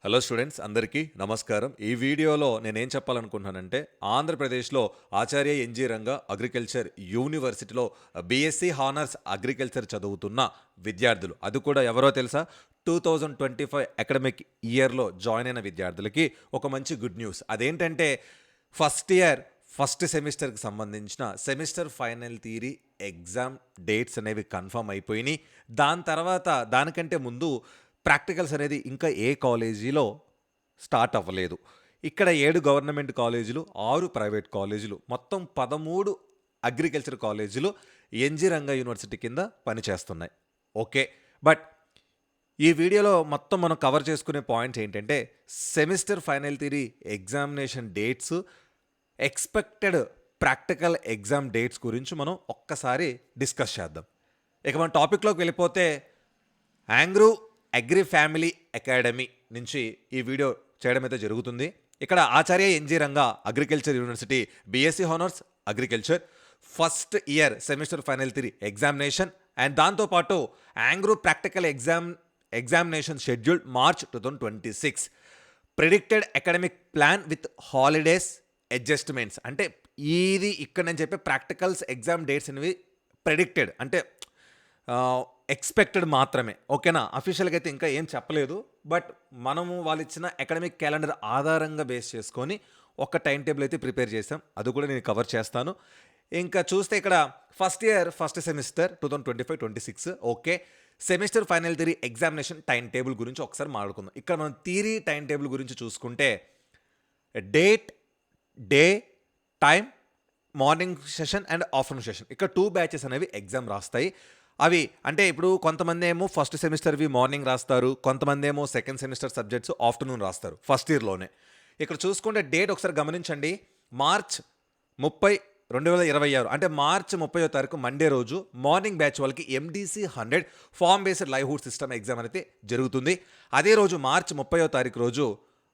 Hello students అందరికీ నమస్కారం. ఈ వీడియోలో నేనేం చెప్పాలనుకుంటున్నానంటే, ఆంధ్రప్రదేశ్‌లో ఆచార్య ఎన్‌జీ రంగా అగ్రికల్చర్ యూనివర్సిటీలో బీఎస్సీ హానర్స్ అగ్రికల్చర్ చదువుతున్న విద్యార్థులు, అది కూడా ఎవరో తెలుసా? 2025 అకాడమిక్ ఇయర్‌లో జాయిన్ అయిన విద్యార్థులకి ఒక మంచి గుడ్ న్యూస్. అదేంటంటే ఫస్ట్ ఇయర్ ఫస్ట్ సెమిస్టర్‌కి సంబంధించిన semester final theory exam dates అనేవి కన్ఫర్మ్ అయిపోయినియి. దాని తర్వాత దానికంటే ముందు ప్రాక్టికల్స్ అనేది ఇంకా ఏ కాలేజీలో స్టార్ట్ అవ్వలేదు. ఇక్కడ 7 గవర్నమెంట్ కాలేజీలు, 6 ప్రైవేట్ కాలేజీలు, మొత్తం 13 అగ్రికల్చర్ కాలేజీలు ఎన్‌జీ రంగా యూనివర్సిటీ కింద పనిచేస్తున్నాయి. ఓకే. బట్ ఈ వీడియోలో మొత్తం మనం కవర్ చేసుకునే పాయింట్స్ ఏంటంటే, semester final theory examination dates, expected practical exam dates గురించి మనం ఒక్కసారి డిస్కస్ చేద్దాం. ఇక మన టాపిక్‌లోకి వెళ్ళిపోతే, యాంగ్రూ అగ్రి ఫ్యామిలీ అకాడమీ నుంచి ఈ వీడియో చేయడం అయితే జరుగుతుంది. ఇక్కడ Acharya N G Ranga agriculture university BSc honours agriculture first year semester final theory examination and దాంతోపాటు ANGRAU practical examination schedule March 2026. Predicted academic plan with holidays adjustments. అంటే ఇది ఇక్కడ నేను చెప్పే ప్రాక్టికల్స్ ఎగ్జామ్ డేట్స్ అనేవి ప్రెడిక్టెడ్, అంటే ఎక్స్‌పెక్టెడ్ మాత్రమే. ఓకేనా? అఫీషియల్‌గా అయితే ఇంకా ఏం చెప్పలేదు. బట్ మనము వాళ్ళిచ్చిన అకాడమిక్ క్యాలెండర్ ఆధారంగా బేస్ చేసుకొని ఒక టైమ్ టేబుల్ అయితే ప్రిపేర్ చేశాం. అది కూడా నేను కవర్ చేస్తాను. ఇంకా చూస్తే ఇక్కడ first year first semester 2025-26 okay. Semester final theory examination time table గురించి ఒకసారి మాట్లాడుకుందాం. ఇక్కడ మనం థియరీ టైమ్ టేబుల్ గురించి చూసుకుంటే, date, day, time, morning session and afternoon session, ఇక్కడ 2 బ్యాచెస్ అనేవి ఎగ్జామ్ రాస్తాయి. అవి అంటే ఇప్పుడు కొంతమంది ఏమో ఫస్ట్ సెమిస్టర్‌వి మార్నింగ్ రాస్తారు. కొంతమంది ఏమో సెకండ్ సెమిస్టర్ సబ్జెక్ట్స్ ఆఫ్టర్నూన్ రాస్తారు ఫస్ట్ ఇయర్‌లోనే. ఇక్కడ చూసుకుంటే డేట్ ఒకసారి గమనించండి. మార్చ్ 30, 2026 అంటే మార్చ్ 30వ తారీఖు మండే రోజు మార్నింగ్ బ్యాచ్ వాళ్ళకి MDC 100 farm based livelihood system exam అయితే జరుగుతుంది. అదే రోజు మార్చ్ 30వ తారీఖు రోజు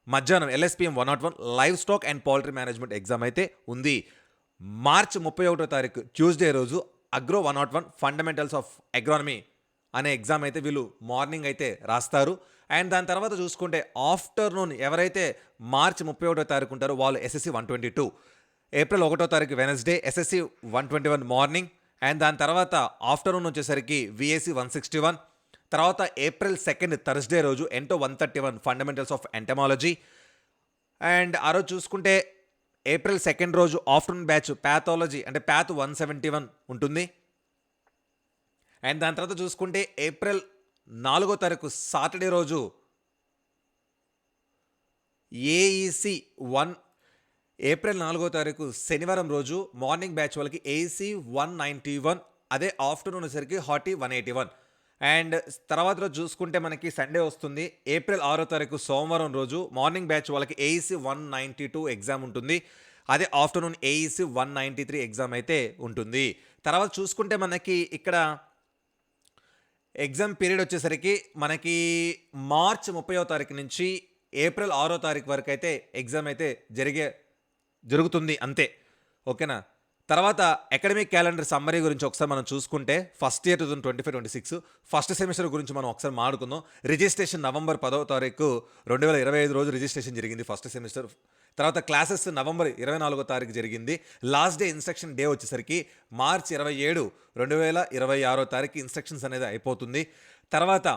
మధ్యాహ్నం LSPM 101 livestock and poultry management exam అయితే ఉంది. మార్చ్ 31వ తారీఖు ట్యూస్డే రోజు అగ్రో 101 ఫండమెంటల్స్ ఆఫ్ అగ్రానమీ అనే ఎగ్జామ్ అయితే వీళ్ళు మార్నింగ్ అయితే రాస్తారు. అండ్ దాని తర్వాత చూసుకుంటే ఆఫ్టర్నూన్ ఎవరైతే మార్చ్ 31వ తారీఖు ఉంటారో వాళ్ళు ఎస్ఎస్సి 122, ఏప్రిల్ 1వ తారీఖు వెనస్డే ఎస్ఎస్సి 121 మార్నింగ్, అండ్ దాని తర్వాత ఆఫ్టర్నూన్ వచ్చేసరికి విఏసి 161, తర్వాత ఏప్రిల్ 2 థర్స్డే రోజు ఎంటో 131 ఫండమెంటల్స్ ఆఫ్ ఎంటమాలజీ. అండ్ ఆ రోజు చూసుకుంటే ఏప్రిల్ 2 రోజు ఆఫ్టర్నూన్ బ్యాచ్ ప్యాథాలజీ అంటే ప్యాథ్ 171 ఉంటుంది. అండ్ దాని తర్వాత చూసుకుంటే ఏప్రిల్ 4వ తారీఖు సాటర్డే రోజు ఏఈసి 1, ఏప్రిల్ 4వ తారీఖు శనివారం రోజు మార్నింగ్ బ్యాచ్ వాళ్ళకి ఏఈసి 191, అదే ఆఫ్టర్నూన్ వచ్చేసరికి హార్టీ 181. అండ్ తర్వాత రోజు చూసుకుంటే మనకి సండే వస్తుంది. ఏప్రిల్ 6వ తారీఖు సోమవారం రోజు మార్నింగ్ బ్యాచ్ వాళ్ళకి ఏఈసి 192 ఎగ్జామ్ ఉంటుంది. అదే ఆఫ్టర్నూన్ ఏఈసి 193 ఎగ్జామ్ అయితే ఉంటుంది. తర్వాత చూసుకుంటే మనకి ఇక్కడ ఎగ్జామ్ పీరియడ్ వచ్చేసరికి మనకి మార్చ్ 30వ తారీఖు నుంచి ఏప్రిల్ 6వ తారీఖు వరకు అయితే ఎగ్జామ్ అయితే జరుగుతుంది అంతే. ఓకేనా? తర్వాత అకాడమిక్ క్యాలెండర్ సమ్మరీ గురించి ఒకసారి మనం చూసుకుంటే, ఫస్ట్ ఇయర్ 2025-26 ఫస్ట్ సెమిస్టర్ గురించి మనం ఒకసారి మాట్లాడుకుందాం. రిజిస్ట్రేషన్ నవంబర్ 10వ తారీఖు 2025 రోజు రిజిస్ట్రేషన్ జరిగింది ఫస్ట్ సెమిస్టర్. తర్వాత క్లాసెస్ నవంబర్ 24వ తారీఖు జరిగింది. లాస్ట్ డే ఇన్స్ట్రక్షన్ డే వచ్చేసరికి మార్చ్ 27, 2026 తారీఖు ఇన్స్ట్రక్షన్స్ అనేది అయిపోతుంది. తర్వాత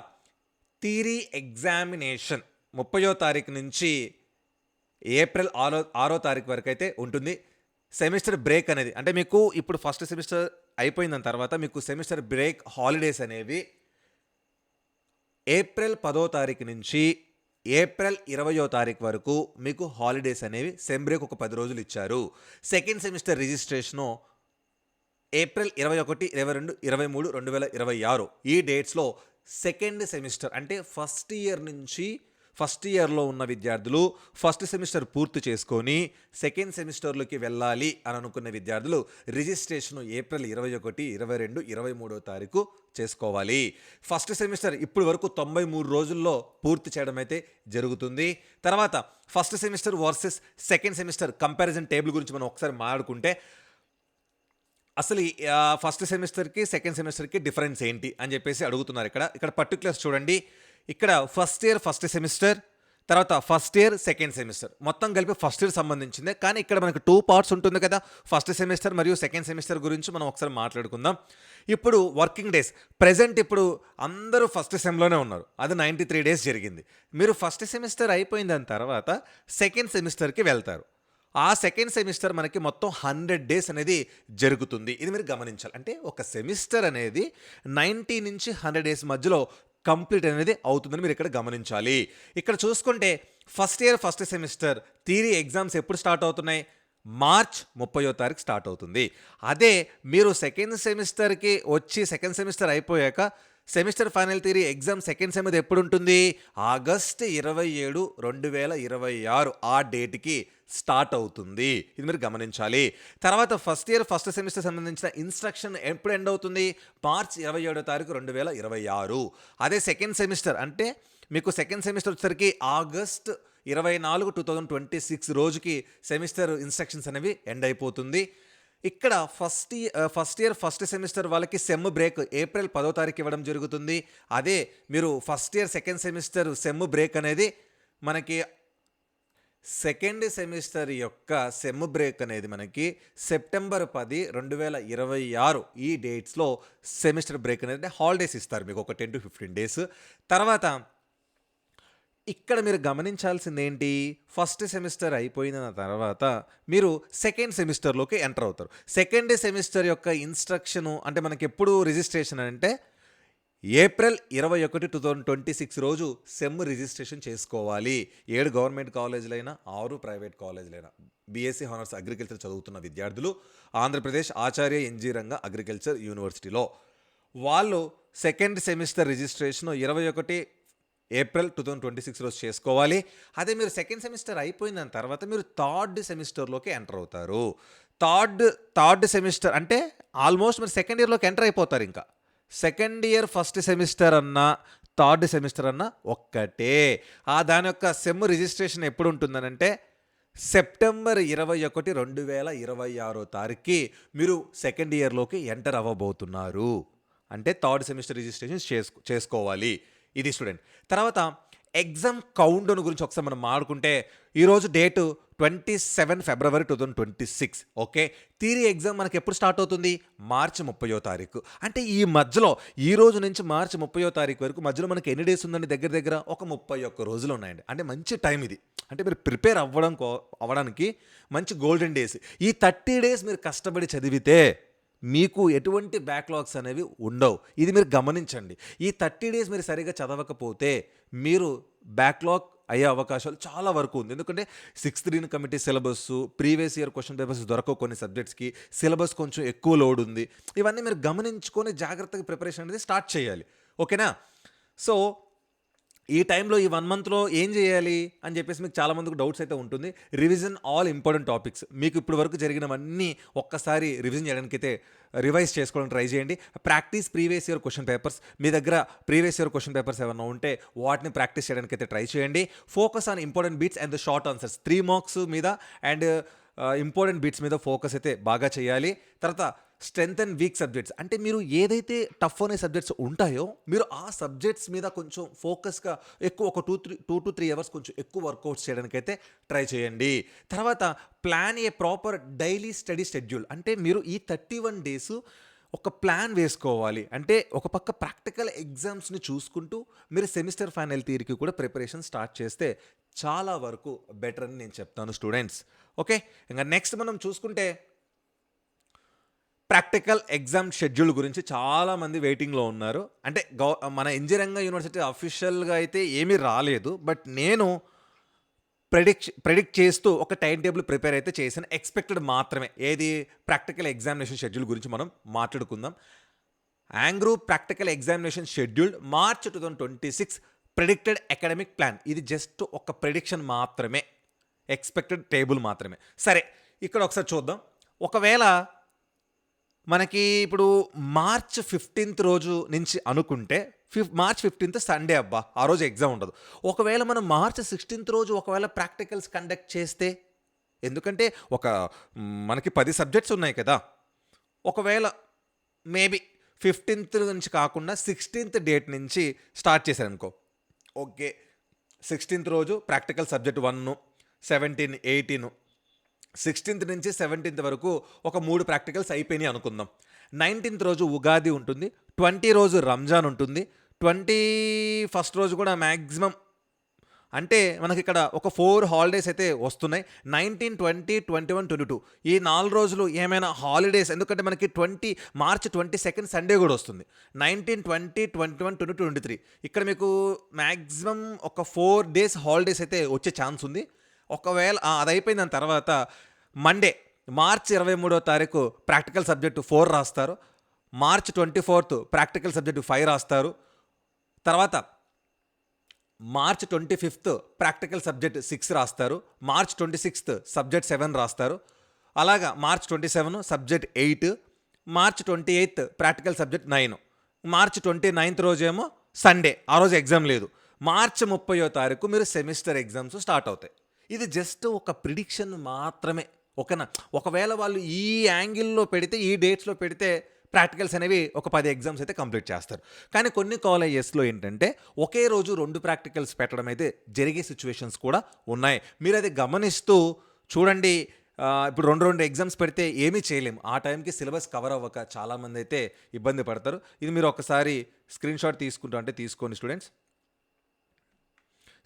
థియరీ ఎగ్జామినేషన్ 30వ తారీఖు నుంచి ఏప్రిల్ 6వ తారీఖు వరకు అయితే ఉంటుంది. సెమిస్టర్ బ్రేక్ అనేది అంటే మీకు ఇప్పుడు ఫస్ట్ సెమిస్టర్ అయిపోయిన తర్వాత మీకు సెమిస్టర్ బ్రేక్ హాలిడేస్ అనేవి ఏప్రిల్ 10వ తారీఖు నుంచి ఏప్రిల్ 20వ తారీఖు వరకు మీకు హాలిడేస్ అనేవి సెమ్ బ్రేక్ ఒక 10 రోజులు ఇచ్చారు. సెకండ్ సెమిస్టర్ రిజిస్ట్రేషను ఏప్రిల్ 21, 22, 23, 2026 ఈ డేట్స్లో సెకండ్ సెమిస్టర్ అంటే ఫస్ట్ ఇయర్లో ఉన్న విద్యార్థులు ఫస్ట్ సెమిస్టర్ పూర్తి చేసుకొని సెకండ్ సెమిస్టర్లోకి వెళ్ళాలి అని అనుకున్న విద్యార్థులు రిజిస్ట్రేషన్ ఏప్రిల్ 21, 22, 23వ తారీఖు చేసుకోవాలి. ఫస్ట్ సెమిస్టర్ ఇప్పుడు వరకు 93 రోజుల్లో పూర్తి చేయడం అయితే జరుగుతుంది. తర్వాత first semester versus second semester comparison table గురించి మనం ఒకసారి మాట్లాడుకుంటే, అసలు ఫస్ట్ సెమిస్టర్కి సెకండ్ సెమిస్టర్కి డిఫరెన్స్ ఏంటి అని చెప్పేసి అడుగుతున్నారు. ఇక్కడ పర్టికులర్స్ చూడండి. ఇక్కడ ఫస్ట్ ఇయర్ ఫస్ట్ సెమిస్టర్ తర్వాత ఫస్ట్ ఇయర్, సెకండ్ సెమిస్టర్ మొత్తం కలిపి ఫస్ట్ ఇయర్ సంబంధించిందే. కానీ ఇక్కడ మనకు 2 పార్ట్స్ ఉంటుంది కదా! ఫస్ట్ సెమిస్టర్ మరియు సెకండ్ సెమిస్టర్ గురించి మనం ఒకసారి మాట్లాడుకుందాం. ఇప్పుడు వర్కింగ్ డేస్ ప్రెజెంట్ ఇప్పుడు అందరూ ఫస్ట్ సెమ్‌లోనే ఉన్నారు. అది 93 డేస్ జరిగింది. మీరు ఫస్ట్ సెమిస్టర్ అయిపోయిన దాని తర్వాత సెకండ్ సెమిస్టర్‌కి వెళ్తారు. ఆ సెకండ్ సెమిస్టర్ మనకి మొత్తం 100 డేస్ అనేది జరుగుతుంది. ఇది మీరు గమనించాలి. అంటే ఒక సెమిస్టర్ అనేది 90 నుంచి 100 డేస్ మధ్యలో కంప్లీట్ అనేది అవుతుందని మీరు ఇక్కడ గమనించాలి. ఇక్కడ చూసుకుంటే first year first semester theory exams ఎప్పుడు స్టార్ట్ అవుతున్నాయి? మార్చ్ 30వ తారీఖు స్టార్ట్ అవుతుంది. అదే మీరు సెకండ్ సెమిస్టర్‌కి వచ్చి సెకండ్ సెమిస్టర్ అయిపోయాక semester final theory exam second sem ఎప్పుడు ఉంటుంది? ఆగస్టు 27, 2026 ఆ డేట్‌కి స్టార్ట్ అవుతుంది. ఇది మీరు గమనించాలి. తర్వాత ఫస్ట్ ఇయర్ ఫస్ట్ సెమిస్టర్ సంబంధించిన ఇన్స్ట్రక్షన్ ఎప్పుడు ఎండ్ అవుతుంది? మార్చ్ 27వ తారీఖు 2026. అదే సెకండ్ సెమిస్టర్ అంటే మీకు సెకండ్ సెమిస్టర్ వచ్చేసరికి ఆగస్ట్ 24, 2026 రోజుకి సెమిస్టర్ ఇన్స్ట్రక్షన్స్ అనేవి ఎండ్ అయిపోతుంది. ఇక్కడ ఫస్ట్ ఇయర్ ఫస్ట్ సెమిస్టర్ వాళ్ళకి సెమ్ బ్రేక్ ఏప్రిల్ 10వ తారీఖు ఇవ్వడం జరుగుతుంది. అదే మీరు first year second semester sem break అనేది మనకి సెకండ్ సెమిస్టర్ యొక్క సెమ్ బ్రేక్ అనేది మనకి సెప్టెంబర్ 10, 2026 ఈ డేట్స్‌లో సెమిస్టర్ బ్రేక్ అనేది హాలిడేస్ ఇస్తారు మీకు ఒక 10 to 15 డేస్. తర్వాత ఇక్కడ మీరు గమనించాల్సిందేంటి? ఫస్ట్ సెమిస్టర్ అయిపోయిన తర్వాత మీరు సెకండ్ సెమిస్టర్‌లోకి ఎంటర్ అవుతారు. సెకండ్ సెమిస్టర్ యొక్క ఇన్స్ట్రక్షను అంటే మనకెప్పుడు రిజిస్ట్రేషన్ అంటే ఏప్రిల్ 21, 2026 రోజు సెమ్ రిజిస్ట్రేషన్ చేసుకోవాలి. 7 గవర్నమెంట్ కాలేజీలైనా, 6 ప్రైవేట్ కాలేజీలైనా బీఎస్సీ హానర్స్ అగ్రికల్చర్ చదువుతున్న విద్యార్థులు ఆంధ్రప్రదేశ్ ఆచార్య ఎన్జీ రంగా అగ్రికల్చర్ యూనివర్సిటీలో వాళ్ళు సెకండ్ సెమిస్టర్ రిజిస్ట్రేషన్ 21 ఏప్రిల్ 2026 రోజు చేసుకోవాలి. అదే మీరు సెకండ్ సెమిస్టర్ అయిపోయిన దాని తర్వాత మీరు థర్డ్ సెమిస్టర్‌లోకి ఎంటర్ అవుతారు. థర్డ్ సెమిస్టర్ అంటే ఆల్మోస్ట్ మీరు సెకండ్ ఇయర్‌లోకి ఎంటర్ అయిపోతారు ఇంకా. సెకండ్ ఇయర్ ఫస్ట్ సెమిస్టర్ అన్నా, థర్డ్ సెమిస్టర్ అన్నా ఒక్కటే. దాని యొక్క సెమ్ రిజిస్ట్రేషన్ ఎప్పుడు ఉంటుందనంటే సెప్టెంబర్ 21, 2026 తారీఖుకి మీరు సెకండ్ ఇయర్‌లోకి ఎంటర్ అవ్వబోతున్నారు. అంటే థర్డ్ సెమిస్టర్ రిజిస్ట్రేషన్ చేసుకోవాలి. ఇది స్టూడెంట్. తర్వాత ఎగ్జామ్ కౌంట్ డౌన్ గురించి ఒకసారి మనం మాట్లాడుకుంటే ఈరోజు డేటు 27 ఫిబ్రవరి 2026. ఓకే. థియరీ ఎగ్జామ్ మనకి ఎప్పుడు స్టార్ట్ అవుతుంది? మార్చి 30వ తారీఖు. అంటే ఈ మధ్యలో ఈ రోజు నుంచి మార్చి 30వ తారీఖు వరకు మధ్యలో మనకి ఎన్ని డేస్ ఉందండి? దగ్గర దగ్గర ఒక 31 రోజులు ఉన్నాయండి. అంటే మంచి టైం ఇది. అంటే మీరు ప్రిపేర్ అవ్వడానికి మంచి గోల్డెన్ డేస్. ఈ 30 డేస్ మీరు కష్టపడి చదివితే మీకు ఎటువంటి బ్యాక్లాగ్స్ అనేవి ఉండవు. ఇది మీరు గమనించండి. ఈ 30 డేస్ మీరు సరిగ్గా చదవకపోతే మీరు బ్యాక్లాగ్ అయ్యే అవకాశాలు చాలా వరకు ఉంది. ఎందుకంటే 6th green committee syllabus, previous year question papers దొరకవు కొన్ని సబ్జెక్ట్స్‌కి. సిలబస్ కొంచెం ఎక్కువ లోడ్ ఉంది. ఇవన్నీ మీరు గమనించుకొని జాగ్రత్తగా ప్రిపరేషన్ అనేది స్టార్ట్ చేయాలి. ఓకేనా? సో ఈ టైంలో ఈ 1 మంత్‌లో ఏం చేయాలి అని చెప్పేసి మీకు చాలా మందికి డౌట్స్ అయితే ఉంటుంది. Revision all important topics. మీకు ఇప్పటి వరకు జరిగినవన్నీ ఒక్కసారి రివిజన్ చేయడానికైతే రివైజ్ చేసుకోవడానికి ట్రై చేయండి. Practice previous year question papers. మీ దగ్గర ప్రీవియస్ ఇయర్ క్వశ్చన్ పేపర్స్ ఏమన్నా ఉంటే వాటిని ప్రాక్టీస్ చేయడానికైతే ట్రై చేయండి. Focus on important bits and the short answers. 3 marks మీద అండ్ ఇంపార్టెంట్ బిట్స్ మీద ఫోకస్ అయితే బాగా చేయాలి. తర్వాత స్ట్రెంగ్త్ అండ్ వీక్ సబ్జెక్ట్స్ అంటే మీరు ఏదైతే టఫ్ అనే సబ్జెక్ట్స్ ఉంటాయో మీరు ఆ సబ్జెక్ట్స్ మీద కొంచెం ఫోకస్గా ఎక్కువ ఒక 2 to 3 అవర్స్ కొంచెం ఎక్కువ వర్కౌట్స్ చేయడానికైతే ట్రై చేయండి. తర్వాత plan a proper daily study schedule. అంటే మీరు ఈ 31 డేస్ ఒక ప్లాన్ వేసుకోవాలి. అంటే ఒక పక్క ప్రాక్టికల్ ఎగ్జామ్స్ని చూసుకుంటూ మీరు సెమిస్టర్ ఫైనల్ థియరీకి కూడా ప్రిపరేషన్ స్టార్ట్ చేస్తే చాలా వరకు బెటర్ అని నేను చెప్తాను స్టూడెంట్స్. ఓకే. ఇంకా నెక్స్ట్ మనం చూసుకుంటే ప్రాక్టికల్ ఎగ్జామ్ షెడ్యూల్ గురించి చాలామంది వెయిటింగ్లో ఉన్నారు. అంటే మన ఇంజనీరింగ్ యూనివర్సిటీ అఫీషియల్గా అయితే ఏమీ రాలేదు. బట్ నేను ప్రెడిక్ట్ చేస్తూ ఒక టైం టేబుల్ ప్రిపేర్ అయితే చేశాను. ఎక్స్పెక్టెడ్ మాత్రమే. ఏది? ప్రాక్టికల్ ఎగ్జామినేషన్ షెడ్యూల్ గురించి మనం మాట్లాడుకుందాం. ANGRAU practical examination schedule March 2026 predicted academic plan. ఇది జస్ట్ ఒక ప్రెడిక్షన్ మాత్రమే, ఎక్స్పెక్టెడ్ టేబుల్ మాత్రమే. సరే, ఇక్కడ ఒకసారి చూద్దాం. ఒకవేళ మనకి ఇప్పుడు మార్చ్ 15th రోజు నుంచి అనుకుంటే మార్చ్ 15th సండే అబ్బా, ఆ రోజు ఎగ్జామ్ ఉండదు. ఒకవేళ మనం మార్చ్ 16th రోజు ఒకవేళ ప్రాక్టికల్స్ కండక్ట్ చేస్తే, ఎందుకంటే మనకి 10 సబ్జెక్ట్స్ ఉన్నాయి కదా. ఒకవేళ మేబీ 15th నుంచి కాకుండా 16th డేట్ నుంచి స్టార్ట్ చేశారనుకో. ఓకే, 16th రోజు ప్రాక్టికల్ సబ్జెక్ట్ 1, 17, 18, 16th నుంచి 17th వరకు ఒక 3 ప్రాక్టికల్స్ అయిపోయినాయి అనుకుందాం. 19th రోజు ఉగాది ఉంటుంది, 20 రోజు రంజాన్ ఉంటుంది, 21st రోజు కూడా మ్యాక్సిమం అంటే మనకి ఇక్కడ ఒక 4 హాలిడేస్ అయితే వస్తున్నాయి. 19, 20, 21, 22 ఈ 4 రోజులు ఏమైనా హాలిడేస్, ఎందుకంటే మనకి మార్చ్ 22 సండే కూడా వస్తుంది. 19, 20, 21, 22, 23 ఇక్కడ మీకు మ్యాక్సిమం ఒక 4 డేస్ హాలిడేస్ అయితే వచ్చే ఛాన్స్ ఉంది. ఒకవేళ అది అయిపోయిన దాని తర్వాత మండే మార్చ్ 23వ తారీఖు ప్రాక్టికల్ సబ్జెక్టు 4 రాస్తారు. మార్చ్ 24th ప్రాక్టికల్ సబ్జెక్టు 5 రాస్తారు. తర్వాత మార్చ్ 25th ప్రాక్టికల్ సబ్జెక్ట్ 6 రాస్తారు. మార్చ్ 26th సబ్జెక్ట్ 7 రాస్తారు. అలాగా March 27 subject 8, March 28th practical subject 9, March 29th రోజేమో సండే, ఆ రోజు ఎగ్జామ్ లేదు. మార్చ్ 30వ తారీఖు మీరు సెమిస్టర్ ఎగ్జామ్స్ స్టార్ట్ అవుతాయి. ఇది జస్ట్ ఒక ప్రిడిక్షన్ మాత్రమే, ఓకేనా. ఒకవేళ వాళ్ళు ఈ యాంగిల్లో పెడితే, ఈ డేట్స్లో పెడితే ప్రాక్టికల్స్ అనేవి ఒక 10 ఎగ్జామ్స్ అయితే కంప్లీట్ చేస్తారు. కానీ కొన్ని కాలేజెస్లో ఏంటంటే ఒకే రోజు 2 ప్రాక్టికల్స్ పెట్టడం అయితే జరిగే సిచ్యువేషన్స్ కూడా ఉన్నాయి. మీరు అది గమనిస్తూ చూడండి. ఇప్పుడు 2 ఎగ్జామ్స్ పెడితే ఏమీ చేయలేము. ఆ టైంకి సిలబస్ కవర్ అవ్వక చాలామంది అయితే ఇబ్బంది పడతారు. ఇది మీరు ఒకసారి స్క్రీన్ షాట్ తీసుకుంటా అంటే తీసుకోండి స్టూడెంట్స్.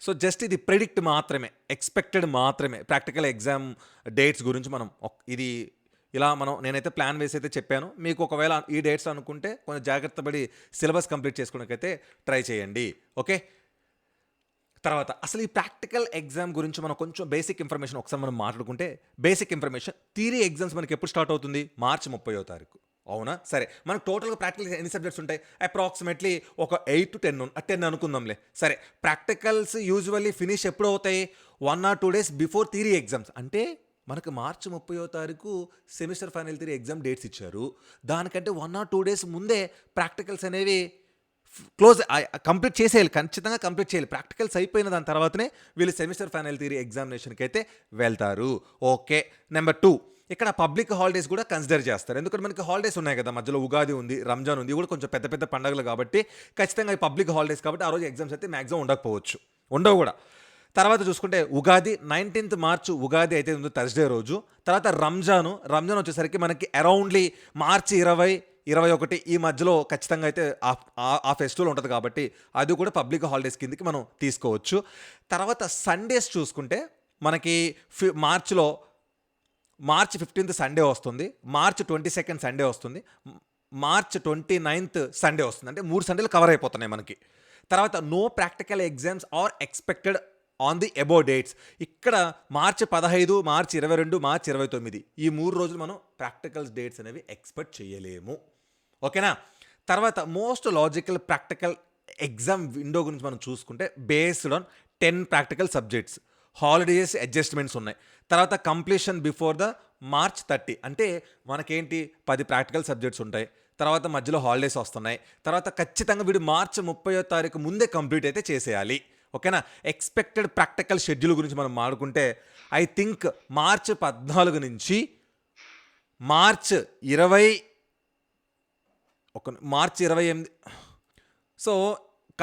సో జస్ట్ ఇది ప్రెడిక్ట్ మాత్రమే, ఎక్స్పెక్టెడ్ మాత్రమే. ప్రాక్టికల్ ఎగ్జామ్ డేట్స్ గురించి మనం ఇది ఇలా నేనైతే ప్లాన్ వేసి అయితే చెప్పాను. మీకు ఒకవేళ ఈ డేట్స్ అనుకుంటే కొంచెం జాగ్రత్త పడి సిలబస్ కంప్లీట్ చేసుకోవడానికైతే ట్రై చేయండి, ఓకే. తర్వాత అసలు ఈ ప్రాక్టికల్ ఎగ్జామ్ గురించి మనం కొంచెం బేసిక్ ఇన్ఫర్మేషన్ ఒకసారి మనం మాట్లాడుకుంటే, బేసిక్ ఇన్ఫర్మేషన్, థియరీ ఎగ్జామ్స్ మనకి ఎప్పుడు స్టార్ట్ అవుతుంది? మార్చ్ 30వ తారీఖు, అవునా? సరే, మనకు టోటల్గా ప్రాక్టికల్స్ ఎన్ని సబ్జెక్ట్స్ ఉంటాయి? అప్రాక్సిమేట్లీ ఒక 8 to 10 అనుకుందాంలే. సరే, ప్రాక్టికల్స్ యూజువల్లీ ఫినిష్ ఎప్పుడు అవుతాయి? 1 or 2 days before theory exams. అంటే మనకు మార్చి 30వ తారీఖు semester final theory exam dates ఇచ్చారు. దానికంటే 1 or 2 days ముందే ప్రాక్టికల్స్ అనేవి కంప్లీట్ చేసేయాలి, ఖచ్చితంగా కంప్లీట్ చేయాలి. ప్రాక్టికల్స్ అయిపోయిన దాని తర్వాతనే వీళ్ళు సెమిస్టర్ ఫైనల్ థియరీ ఎగ్జామినేషన్కి అయితే వెళ్తారు, ఓకే. నెంబర్ 2, ఇక్కడ పబ్లిక్ హాలిడేస్ కూడా కన్సిడర్ చేస్తారు. ఎందుకంటే మనకి హాలిడేస్ ఉన్నాయి కదా, మధ్యలో ఉగాది ఉంది, రంజాన్ ఉంది, ఇవి కూడా కొంచెం పెద్ద పెద్ద పండుగలు కాబట్టి ఖచ్చితంగా ఈ పబ్లిక్ హాలిడేస్ కాబట్టి ఆ రోజు ఎగ్జామ్స్ అయితే మ్యాక్సిమం ఉండవు కూడా. తర్వాత చూసుకుంటే ఉగాది 19th మార్చ్ ఉగాది అయితే ఉంది, థర్స్డే రోజు. తర్వాత రంజాన్ వచ్చేసరికి మనకి అరౌండ్లీ మార్చి 20, 21 ఈ మధ్యలో ఖచ్చితంగా అయితే ఆ ఫెస్టివల్ ఉంటుంది కాబట్టి అది కూడా పబ్లిక్ హాలిడేస్ కిందకి మనం తీసుకోవచ్చు. తర్వాత సండేస్ చూసుకుంటే మనకి మార్చ్ 15th సండే వస్తుంది, మార్చ్ 22nd సండే వస్తుంది, మార్చ్ 29th సండే వస్తుంది. అంటే 3 సండేలు కవర్ అయిపోతున్నాయి మనకి. తర్వాత no practical exams are expected on the above dates. ఇక్కడ మార్చి 15, మార్చి 22, మార్చి 29 ఈ 3 రోజులు మనం ప్రాక్టికల్స్ డేట్స్ అనేవి ఎక్స్పెక్ట్ చేయలేము, ఓకేనా. తర్వాత most logical practical exam window గురించి మనం చూసుకుంటే based on 10 practical subjects, holidays adjustments ఉన్నాయి. తర్వాత కంప్లీషన్ బిఫోర్ ద మార్చ్ 30, అంటే మనకేంటి 10 ప్రాక్టికల్ సబ్జెక్ట్స్ ఉంటాయి, తర్వాత మధ్యలో హాలిడేస్ వస్తున్నాయి, తర్వాత ఖచ్చితంగా వీడు మార్చి 30వ తారీఖు ముందే కంప్లీట్ అయితే చేసేయాలి, ఓకేనా. ఎక్స్పెక్టెడ్ ప్రాక్టికల్ షెడ్యూల్ గురించి మనం మాట్లాడుకుంటే ఐ థింక్ మార్చి 14 నుంచి మార్చ్ 28. సో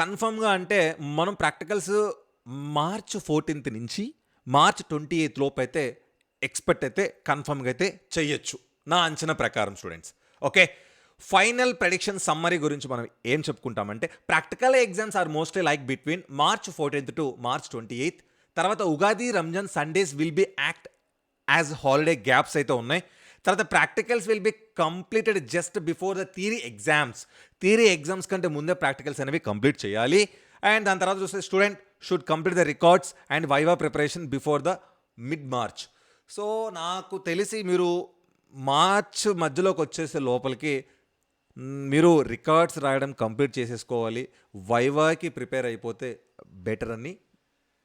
కన్ఫర్మ్గా అంటే మనం ప్రాక్టికల్స్ మార్చ్ 14th నుంచి మార్చ్ 28th లోపు అయితే ఎక్స్పెక్ట్ అయితే కన్ఫర్మ్గా అయితే చెయ్యొచ్చు నా అంచనా ప్రకారం students, okay. Final prediction summary గురించి మనం ఏం చెప్పుకుంటామంటే practical exams are mostly like between March 14th to March 28th. తర్వాత Ugadi, Ramzan, Sundays will be act as holiday gaps అయితే ఉన్నాయి. తర్వాత practicals will be completed just before the theory exams కంటే ముందే ప్రాక్టికల్స్ అనేవి కంప్లీట్ చేయాలి. అండ్ దాని తర్వాత చూస్తే student should complete the records and viva preparation before the mid March. So నాకు తెలిసి మీరు మార్చ్ మధ్యలోకి వచ్చేసే లోపలికి మీరు రికార్డ్స్ రాయడం కంప్లీట్ చేసేసుకోవాలి, వైవాకి ప్రిపేర్ అయిపోతే బెటర్ అని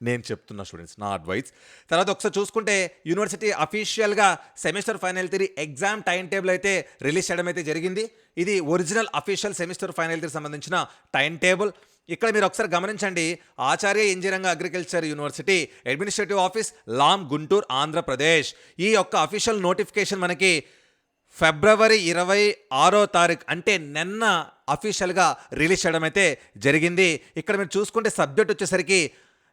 నేను చెప్తున్నా స్టూడెంట్స్, నా అడ్వైస్. తర్వాత ఒకసారి చూసుకుంటే యూనివర్సిటీ అఫీషియల్గా semester final theory exam time table అయితే రిలీజ్ చేయడం అయితే జరిగింది. ఇది original official semester final theory సంబంధించిన టైం టేబుల్. ఇక్కడ మీరు ఒకసారి గమనించండి, Acharya engineering agriculture university administrative office, Lam, Guntur, Andhra Pradesh. ఈ యొక్క అఫీషియల్ నోటిఫికేషన్ మనకి ఫిబ్రవరి 26వ తారీఖు అంటే నిన్న అఫీషియల్గా రిలీజ్ చేయడం అయితే జరిగింది. ఇక్కడ మీరు చూసుకుంటే సబ్జెక్ట్ వచ్చేసరికి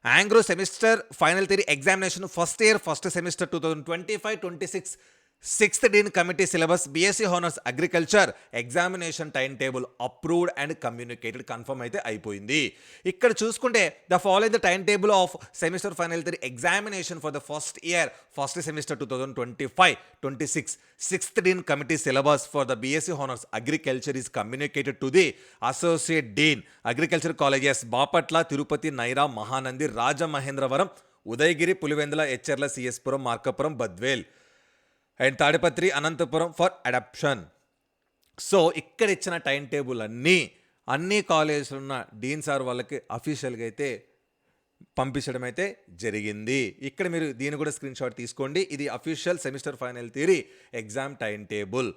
ANGRAU semester final theory examination first year first semester 2025-26 sixth dean committee syllabus BSc honours agriculture examination time table approved and communicated confirm అయితే అయిపోయింది. ఇక్కడ చూసుకుంటే the following the time table of semester final theory examination for the first year first semester 2025-26 sixth dean committee syllabus for the BSc honours agriculture is communicated to the associate dean agriculture colleges Bapatla, Tirupati, Naira, Mahanandi, Rajamahendravaram, Udayagiri, Pulivendula, Etcherla, CS Puram, Markapuram, Badvel and Tadipatri, Anantapuram for adoption. So ఇక్కడ ఇచ్చిన time table అన్ని కాలేజీలు ఉన్న dean sir వాళ్ళకి అఫీషియల్గా అయితే పంపించడం అయితే జరిగింది. ఇక్కడ మీరు దీన్ని కూడా స్క్రీన్ షాట్ తీసుకోండి. ఇది official semester final theory exam time table.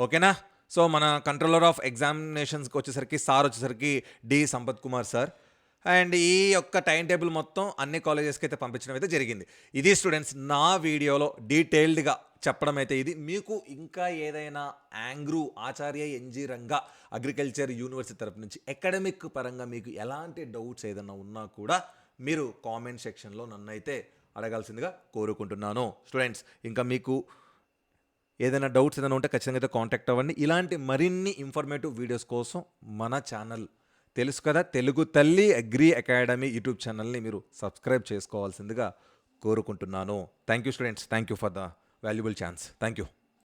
ఓకేనా? సో మన కంట్రోలర్ ఆఫ్ ఎగ్జామినేషన్స్కి వచ్చేసరికి D Sampath Kumar sir. And ఈ యొక్క టైం టేబుల్ మొత్తం అన్ని కాలేజెస్కి అయితే పంపించడం అయితే జరిగింది. ఇది స్టూడెంట్స్ నా వీడియోలో డీటెయిల్డ్గా చెప్పడం అయితే ఇది. మీకు ఇంకా ఏదైనా ఆంగ్రూ ఆచార్య ఎన్జీ రంగా అగ్రికల్చర్ యూనివర్సిటీ తరపు నుంచి అకాడమిక్ పరంగా మీకు ఎలాంటి డౌట్స్ ఏదైనా ఉన్నా కూడా మీరు కామెంట్ సెక్షన్లో నన్ను అయితే అడగాల్సిందిగా కోరుకుంటున్నాను. స్టూడెంట్స్ ఇంకా మీకు ఏదైనా డౌట్స్ ఏదైనా ఉంటే ఖచ్చితంగా అయితే కాంటాక్ట్ అవ్వండి. ఇలాంటి మరిన్ని ఇన్ఫర్మేటివ్ వీడియోస్ కోసం మన ఛానల్ తెలుసు కదా, తెలుగు తల్లి అగ్రి అకాడమీ యూట్యూబ్ ఛానల్ని మీరు సబ్స్క్రైబ్ చేసుకోవాల్సిందిగా కోరుకుంటున్నాను. Thank you students, thank you for the valuable chance. Thank you.